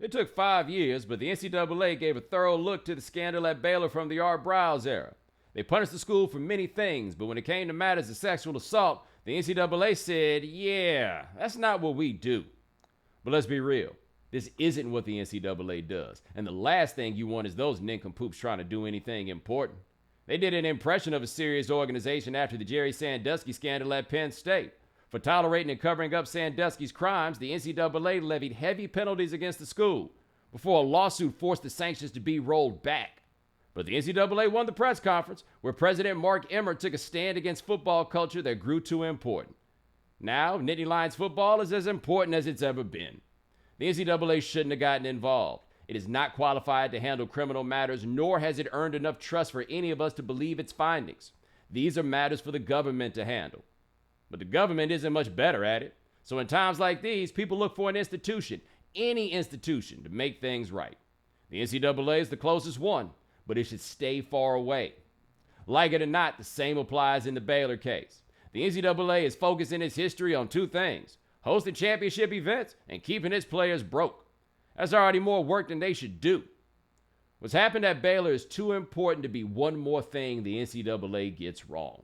It took 5 years, but the NCAA gave a thorough look to the scandal at Baylor from the Art Briles era. They punished the school for many things, but when it came to matters of sexual assault, the NCAA said, yeah, that's not what we do. But let's be real. This isn't what the NCAA does. And the last thing you want is those nincompoops trying to do anything important. They did an impression of a serious organization after the Jerry Sandusky scandal at Penn State. For tolerating and covering up Sandusky's crimes, the NCAA levied heavy penalties against the school before a lawsuit forced the sanctions to be rolled back. But the NCAA won the press conference where President Mark Emmert took a stand against football culture that grew too important. Now, Nittany Lions football is as important as it's ever been. The NCAA shouldn't have gotten involved. It is not qualified to handle criminal matters, nor has it earned enough trust for any of us to believe its findings. These are matters for the government to handle. But the government isn't much better at it. So in times like these, people look for an institution, any institution, to make things right. The NCAA is the closest one, but it should stay far away. Like it or not, the same applies in the Baylor case. The NCAA is focused in its history on two things: hosting championship events and keeping its players broke. That's already more work than they should do. What's happened at Baylor is too important to be one more thing the NCAA gets wrong.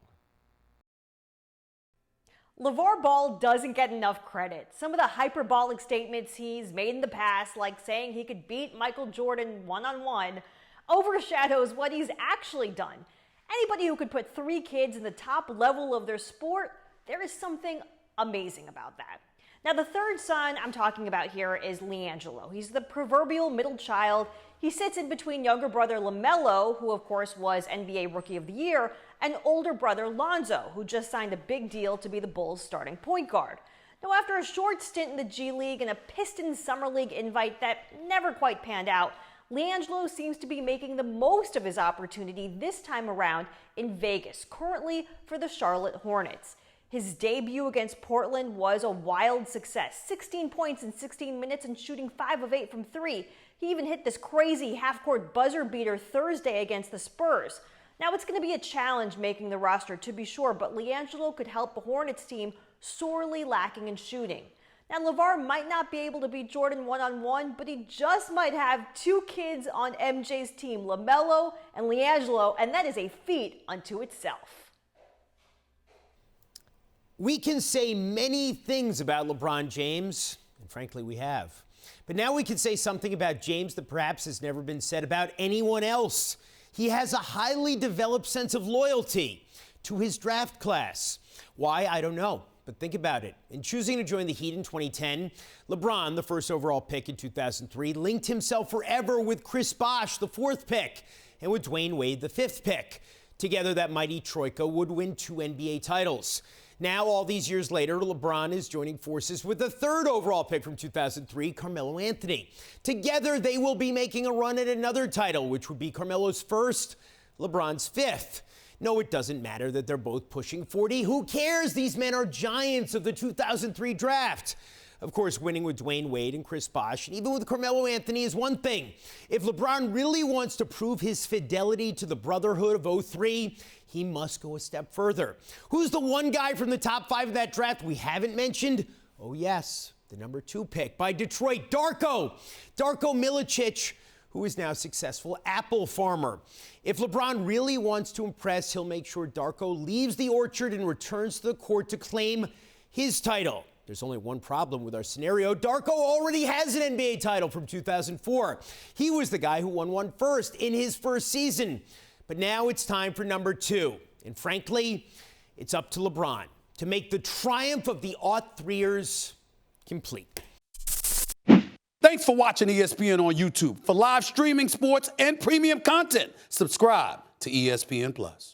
LeVar Ball doesn't get enough credit. Some of the hyperbolic statements he's made in the past, like saying he could beat Michael Jordan one-on-one, overshadows what he's actually done. Anybody who could put 3 kids in the top level of their sport, there is something amazing about that. Now, the third son I'm talking about here is LiAngelo. He's the proverbial middle child. He sits in between younger brother LaMelo, who of course was NBA Rookie of the Year, and older brother Lonzo, who just signed a big deal to be the Bulls' starting point guard. Now, after a short stint in the G League and a Pistons Summer League invite that never quite panned out, LiAngelo seems to be making the most of his opportunity this time around in Vegas, currently for the Charlotte Hornets. His debut against Portland was a wild success. 16 points in 16 minutes and shooting 5 of 8 from 3. He even hit this crazy half-court buzzer beater Thursday against the Spurs. Now, it's going to be a challenge making the roster, to be sure, but LiAngelo could help the Hornets team sorely lacking in shooting. Now, LeVar might not be able to beat Jordan one-on-one, but he just might have 2 kids on MJ's team, LaMelo and LiAngelo, and that is a feat unto itself. We can say many things about LeBron James, and frankly, we have. But now we can say something about James that perhaps has never been said about anyone else. He has a highly developed sense of loyalty to his draft class. Why? I don't know. But think about it. In choosing to join the Heat in 2010, LeBron, the first overall pick in 2003, linked himself forever with Chris Bosh, the 4th pick, and with Dwayne Wade, the 5th pick. Together, that mighty troika would win 2 NBA titles. Now, all these years later, LeBron is joining forces with the 3rd overall pick from 2003, Carmelo Anthony. Together, they will be making a run at another title, which would be Carmelo's 1st, LeBron's 5th. No, it doesn't matter that they're both pushing 40. Who cares? These men are giants of the 2003 draft. Of course, winning with Dwayne Wade and Chris Bosh, and even with Carmelo Anthony, is one thing. If LeBron really wants to prove his fidelity to the Brotherhood of 03, he must go a step further. Who's the one guy from the top 5 of that draft we haven't mentioned? Oh, yes, the number 2 pick by Detroit, Darko Milicic, who is now a successful apple farmer. If LeBron really wants to impress, he'll make sure Darko leaves the orchard and returns to the court to claim his title. There's only one problem with our scenario. Darko already has an NBA title from 2004. He was the guy who won one first in his first season. But now it's time for number 2. And frankly, it's up to LeBron to make the triumph of the '03ers complete. Thanks for watching ESPN on YouTube. For live streaming, sports, and premium content, subscribe to ESPN+.